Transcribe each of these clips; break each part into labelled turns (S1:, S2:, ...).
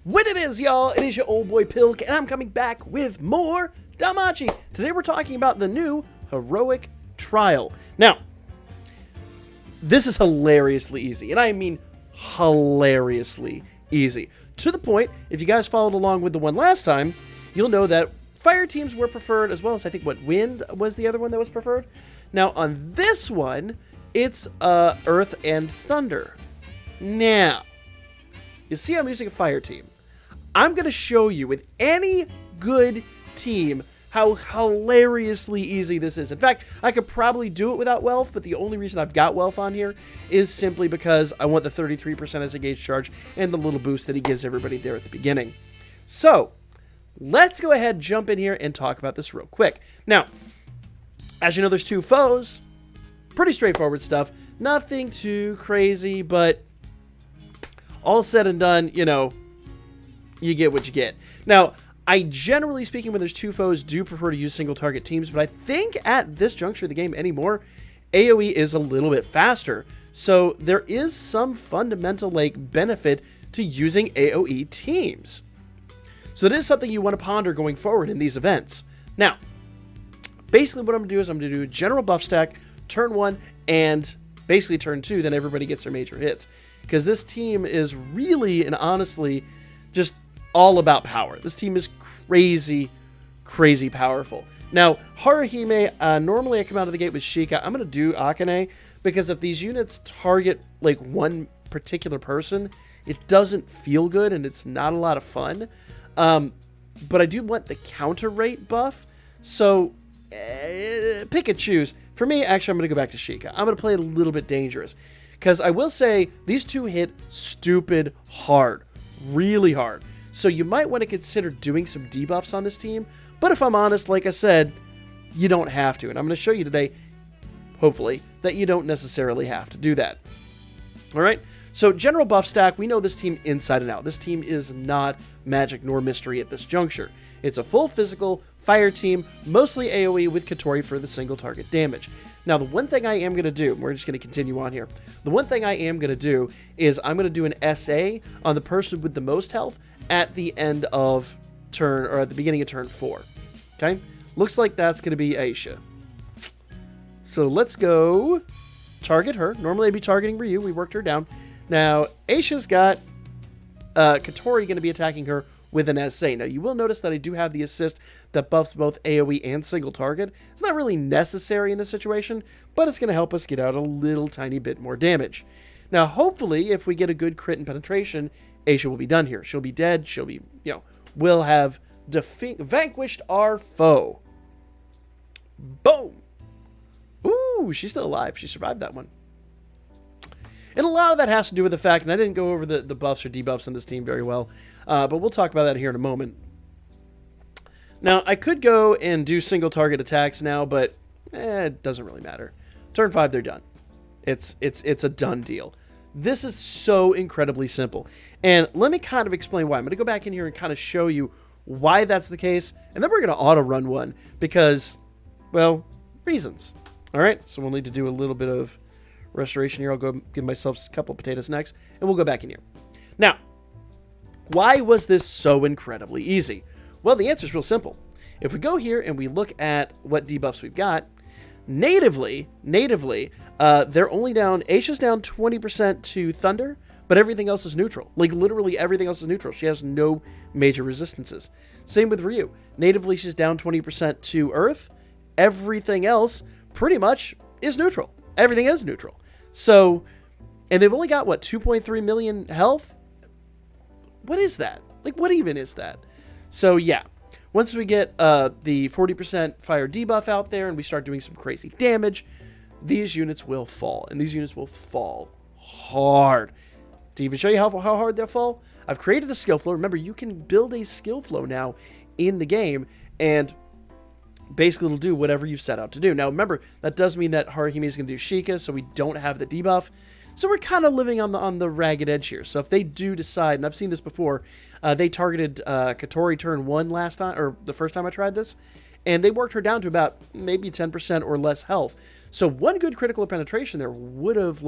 S1: What it is, y'all? It is your old boy Pilk, and I'm coming back with more Danmachi. Today we're talking about the new Heroic Trial. Now, this is hilariously easy, and I mean hilariously easy. To the point, if you guys followed along with the one last time, you'll know that fire teams were preferred, as well as I think wind was the other one that was preferred. Now, on this one, it's earth and thunder. Now, you see I'm using a fire team. I'm going to show you with any good team how hilariously easy this is. In fact, I could probably do it without wealth, but the only reason I've got wealth on here is simply because I want the 33% as a gauge charge and the little boost that he gives everybody there at the beginning. So, let's go ahead, jump in here, and talk about this real quick. Now, as you know, there's two foes. Pretty straightforward stuff. Nothing too crazy, but all said and done, you know, you get what you get. Now, I generally speaking, when there's two foes, do prefer to use single target teams, but I think at this juncture of the game anymore, AoE is a little bit faster. So there is some fundamental benefit to using AoE teams. So that is something you want to ponder going forward in these events. Now, basically what I'm going to do is I'm going to do a general buff stack, turn 1, and basically turn 2, then everybody gets their major hits. Because this team is really and honestly just all about power. This team is crazy, crazy powerful. Now, Haruhime, normally I come out of the gate with Sheikah. I'm going to do Akane, because if these units target one particular person, it doesn't feel good and it's not a lot of fun. But I do want the counter rate buff, so pick and choose. For me, actually, I'm going to go back to Sheikah. I'm going to play a little bit dangerous, because I will say these two hit stupid hard, really hard. So you might want to consider doing some debuffs on this team. But if I'm honest, like I said, you don't have to. And I'm going to show you today, hopefully, that you don't necessarily have to do that. All right? So general buff stack, we know this team inside and out. This team is not magic nor mystery at this juncture. It's a full physical fire team, mostly AoE with Katori for the single target damage. Now, the one thing I am going to do, we're just going to continue on here. The one thing I am going to do is I'm going to do an SA on the person with the most health at the end of turn, or at the beginning of turn 4. Okay? Looks like that's going to be Aisha. So let's go target her. Normally I'd be targeting Ryu. We worked her down. Now, Aisha's got Katori going to be attacking her with an SA. Now, you will notice that I do have the assist that buffs both AoE and single target. It's not really necessary in this situation, but it's going to help us get out a little tiny bit more damage. Now, hopefully, if we get a good crit and penetration, Aisha will be done here. She'll be dead. She'll be, we'll have vanquished our foe. Boom! Ooh, she's still alive. She survived that one. And a lot of that has to do with the fact, and I didn't go over the buffs or debuffs on this team very well, but we'll talk about that here in a moment. Now, I could go and do single target attacks now, but it doesn't really matter. Turn 5, they're done. It's a done deal. This is so incredibly simple. And let me kind of explain why. I'm going to go back in here and kind of show you why that's the case, and then we're going to auto-run one because, well, reasons. All right, so we'll need to do a little bit of restoration here. I'll go give myself a couple potatoes next, and we'll go back in here. Now, why was this so incredibly easy? Well, the answer is real simple. If we go here and we look at what debuffs we've got, natively, they're only down, Aisha's down 20% to Thunder, but everything else is neutral. Literally everything else is neutral. She has no major resistances. Same with Ryu. Natively, she's down 20% to Earth. Everything else pretty much is neutral. Everything is neutral. So, and they've only got, 2.3 million health? What is that? What even is that? So, yeah. Once we get the 40% fire debuff out there and we start doing some crazy damage, these units will fall. And these units will fall hard. To even show you how hard they'll fall, I've created a skill flow. Remember, you can build a skill flow now in the game, and basically it'll do whatever you've set out to do. Now, remember, that does mean that Haruhime is going to do Sheikah, so we don't have the debuff. So we're kind of living on the ragged edge here. So if they do decide, and I've seen this before, they targeted Katori turn 1 last time, or the first time I tried this, and they worked her down to about maybe 10% or less health. So one good critical penetration there would have,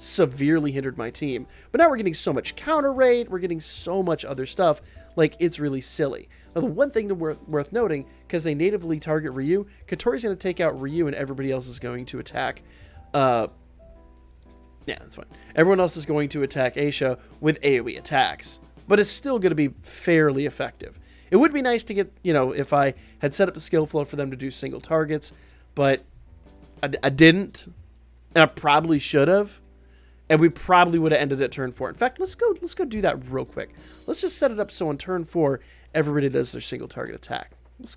S1: severely hindered my team. But now we're getting so much counter rate, we're getting so much other stuff, like it's really silly. Now the one thing worth noting, because they natively target Ryu, Katori's going to take out Ryu and everybody else is going to attack, yeah, that's fine. Everyone else is going to attack Aisha with AoE attacks, but it's still going to be fairly effective. It would be nice to get, you know, if I had set up a skill flow for them to do single targets, but I didn't, and I probably should have, and we probably would have ended at turn 4. In fact, let's go do that real quick. Let's just set it up so on turn 4, everybody does their single target attack. Let's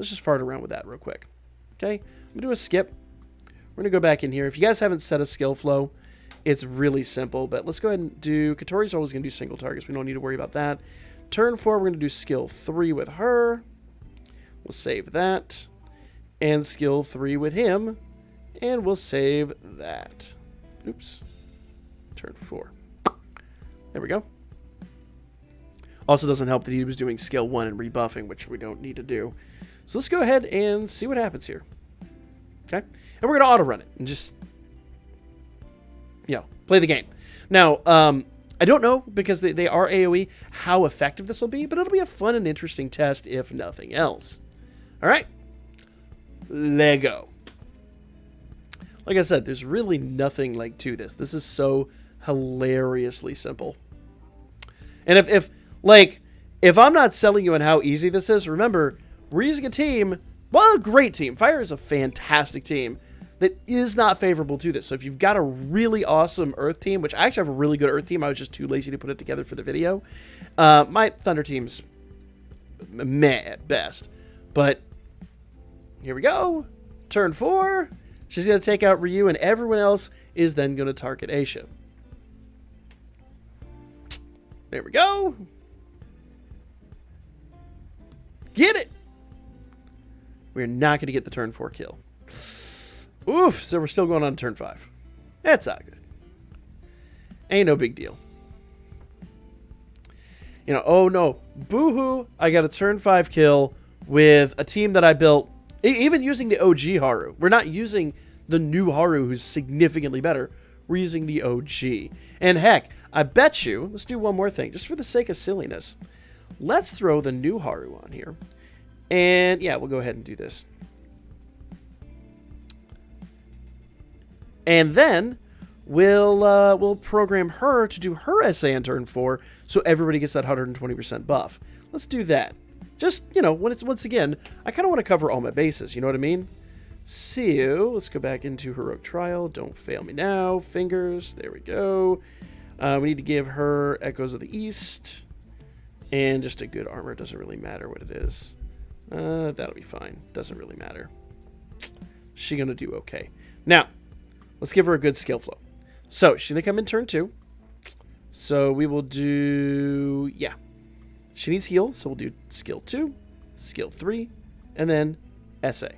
S1: just fart around with that real quick. Okay, I'm gonna do a skip. We're gonna go back in here. If you guys haven't set a skill flow, it's really simple, but let's go ahead and do, Katori's always gonna do single targets. We don't need to worry about that. Turn 4, we're gonna do skill 3 with her. We'll save that. And skill 3 with him. And we'll save that. Oops. Turn 4. There we go. Also doesn't help that he was doing skill 1 and rebuffing, which we don't need to do. So let's go ahead and see what happens here. Okay? And we're going to auto run it and just, you know, play the game. Now, I don't know, because they are AoE, how effective this will be, but it'll be a fun and interesting test if nothing else. All right? Lego. Like I said, there's really nothing like to this. This is so hilariously simple. And if I'm not selling you on how easy this is, remember, we're using a team, well, a great team. Fire is a fantastic team that is not favorable to this. So if you've got a really awesome Earth team, which I actually have a really good Earth team, I was just too lazy to put it together for the video. My Thunder team's meh at best. But here we go. Turn 4. She's going to take out Ryu, and everyone else is then going to target Aisha. There we go. Get it. We're not going to get the turn 4 kill. Oof, so we're still going on turn 5. That's not good. Ain't no big deal. You know, oh no. Boo-hoo, I got a turn 5 kill with a team that I built, even using the OG Haru. We're not using the new Haru, who's significantly better. We're using the OG. And heck, I bet you, let's do one more thing, just for the sake of silliness. Let's throw the new Haru on here. And yeah, we'll go ahead and do this. And then we'll program her to do her SA on turn 4, so everybody gets that 120% buff. Let's do that. Just, you know, when it's, once again, I kind of want to cover all my bases, you know what I mean? So, let's go back into Heroic Trial. Don't fail me now. Fingers. There we go. We need to give her Echoes of the East. And just a good armor. Doesn't really matter what it is. That'll be fine. Doesn't really matter. She's going to do okay. Now, let's give her a good skill flow. So, she's going to come in turn 2. So, we will do... Yeah. She needs heal, so we'll do skill 2, skill 3, and then SA.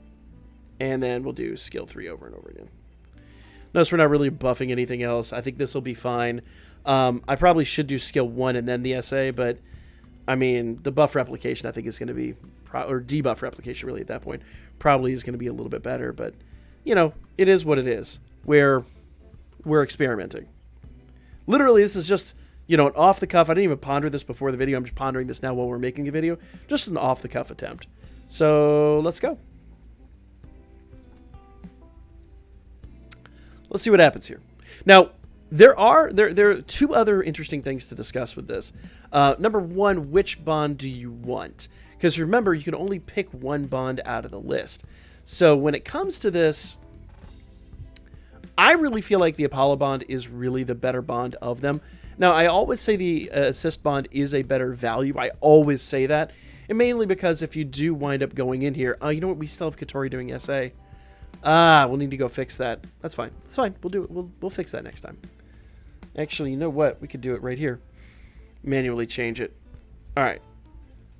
S1: And then we'll do skill 3 over and over again. Notice we're not really buffing anything else. I think this will be fine. I probably should do skill 1 and then the SA, but I mean, the buff replication I think is going to be, or debuff replication really at that point, probably is going to be a little bit better. But, you know, it is what it is. We're experimenting. Literally, this is just, you know, an off-the-cuff. I didn't even ponder this before the video. I'm just pondering this now while we're making the video. Just an off-the-cuff attempt. So, let's go. Let's see what happens here. Now, there are 2 other interesting things to discuss with this. Number 1, which bond do you want? Because remember, you can only pick one bond out of the list. So when it comes to this, I really feel like the Apollo bond is really the better bond of them. Now, I always say the assist bond is a better value. I always say that. And mainly because if you do wind up going in here, you know what? We still have Katori doing SA. We'll need to go fix that. That's fine. It's fine. We'll do it. We'll fix that next time. Actually, you know what? We could do it right here. Manually change it. All right.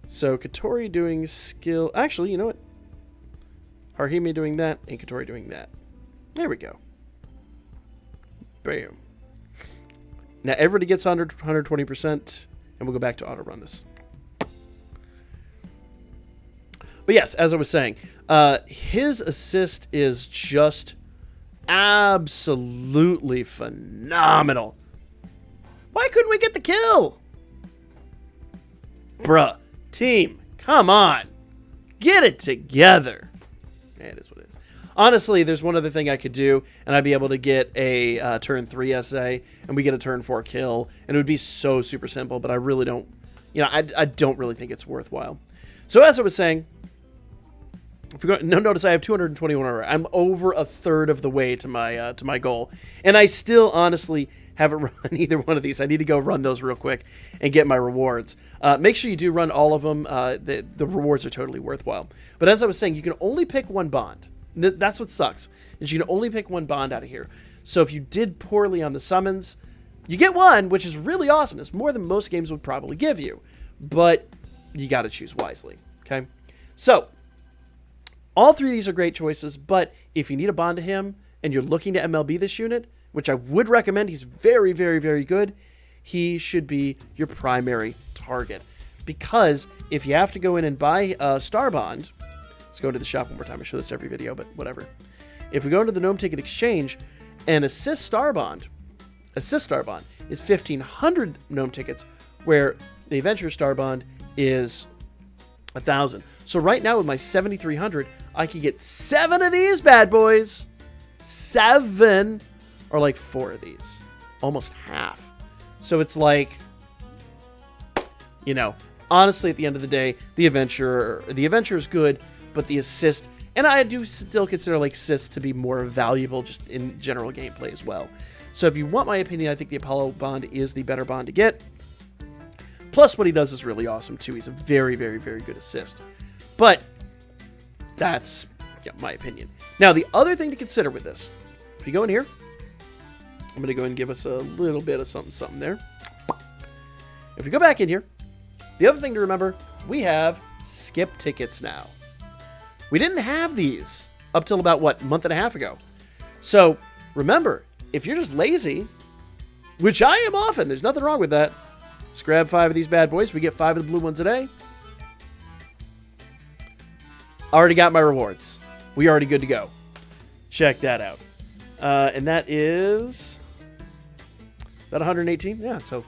S1: So Katori doing skill. Actually, you know what? Harhime doing that and Katori doing that. There we go. Bam. Now everybody gets 120%, and we'll go back to auto run this. But yes, as I was saying, his assist is just absolutely phenomenal. Why couldn't we get the kill? Bruh, team, come on. Get it together. It is what it is. Honestly, there's one other thing I could do, and I'd be able to get a turn 3 SA, and we get a turn 4 kill, and it would be so super simple, but I really don't, I don't really think it's worthwhile. So as I was saying, if we go, notice I have 221 already. I'm over a third of the way to my goal, and I still honestly haven't run either one of these. I need to go run those real quick and get my rewards. Make sure you do run all of them. The rewards are totally worthwhile. But as I was saying, you can only pick one bond. That's what sucks, is you can only pick one bond out of here. So if you did poorly on the summons, you get one, which is really awesome. It's more than most games would probably give you, but you got to choose wisely. Okay, so all three of these are great choices, but if you need a bond to him and you're looking to MLB this unit, which I would recommend, he's very, very, very good, he should be your primary target. Because if you have to go in and buy a star bond, let's go to the shop one more time. I show this every video, but whatever. If we go into the Gnome Ticket Exchange, an assist star bond is 1,500 Gnome tickets, where the Adventure star bond is 1,000. So right now with my 7,300, I could get 7 of these bad boys. 7, or like 4 of these, almost half. So it's like, honestly, at the end of the day, the Adventure is good, but the assist, and I do still consider like assist to be more valuable just in general gameplay as well. So if you want my opinion, I think the Apollo bond is the better bond to get. Plus, what he does is really awesome too. He's a very, very, very good assist. But that's my opinion. Now, the other thing to consider with this, if you go in here, I'm going to go and give us a little bit of something there. If we go back in here, the other thing to remember, we have skip tickets now. We didn't have these up till about, a month and a half ago. So remember, if you're just lazy, which I am often, there's nothing wrong with that, just grab 5 of these bad boys. We get 5 of the blue ones a day. Already got my rewards. We already good to go. Check that out. And that is about 118. Yeah, so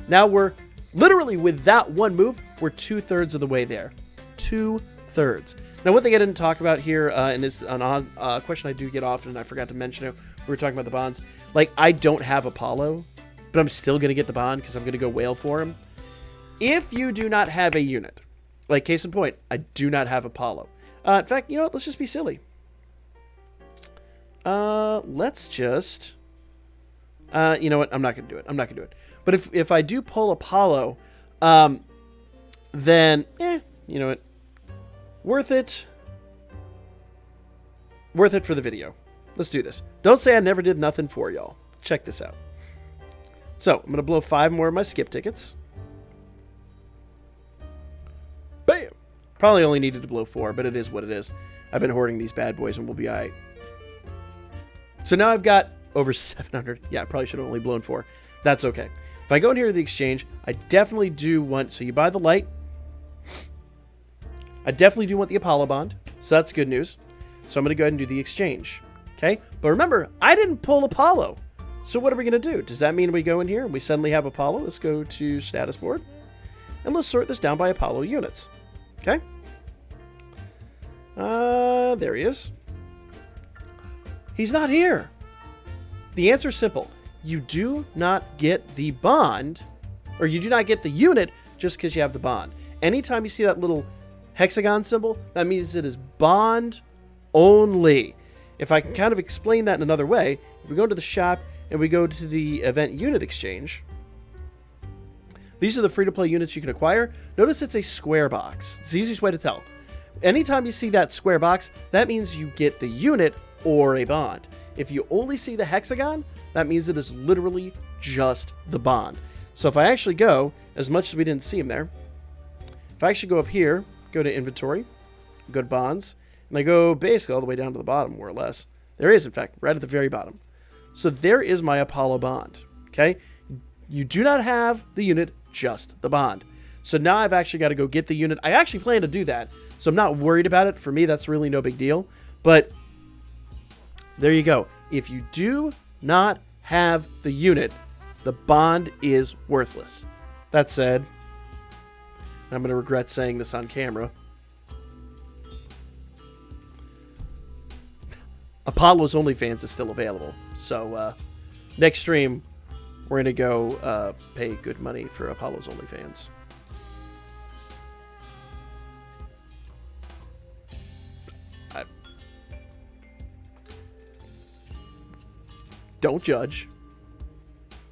S1: now we're literally, with that one move, we're 2/3 of the way there. 2/3. Now, one thing I didn't talk about here, and it's a question I do get often, and I forgot to mention it. We were talking about the bonds. Like, I don't have Apollo, but I'm still going to get the bond because I'm going to go whale for him. If you do not have a unit, like case in point, I do not have Apollo. In fact, let's just be silly. Let's just, you know what? I'm not going to do it. I'm not going to do it. But if I do pull Apollo, then, you know what? Worth it. Worth it for the video. Let's do this. Don't say I never did nothing for y'all. Check this out. So, I'm going to blow 5 more of my skip tickets. Bam! Probably only needed to blow 4, but it is what it is. I've been hoarding these bad boys and we'll be alright. So now I've got over 700. Yeah, I probably should have only blown 4. That's okay. If I go in here to the exchange, I definitely do want... So you buy the light. I definitely do want the Apollo bond. So that's good news. So I'm going to go ahead and do the exchange. Okay? But remember, I didn't pull Apollo. So what are we going to do? Does that mean we go in here and we suddenly have Apollo? Let's go to status board. And let's sort this down by Apollo units. Okay? There he is. He's not here. The answer is simple. You do not get the bond, or you do not get the unit just because you have the bond. Anytime you see that little hexagon symbol, that means it is bond only. If I can kind of explain that in another way, if we go to the shop and we go to the event unit exchange, these are the free-to-play units you can acquire. Notice it's a square box. It's the easiest way to tell. Anytime you see that square box, that means you get the unit or a bond. If you only see the hexagon, that means it is literally just the bond. So if I actually go, as much as we didn't see him there, if I actually go up here, go to inventory, go to bonds, and I go basically all the way down to the bottom, more or less. There is, in fact, right at the very bottom. So there is my Apollo bond, okay? You do not have the unit, just the bond. So now I've actually got to go get the unit. I actually plan to do that, so I'm not worried about it. For me, that's really no big deal. But there you go. If you do not have the unit, the bond is worthless. That said, I'm going to regret saying this on camera. Apollo's OnlyFans is still available. So next stream, we're going to go pay good money for Apollo's OnlyFans. Don't judge.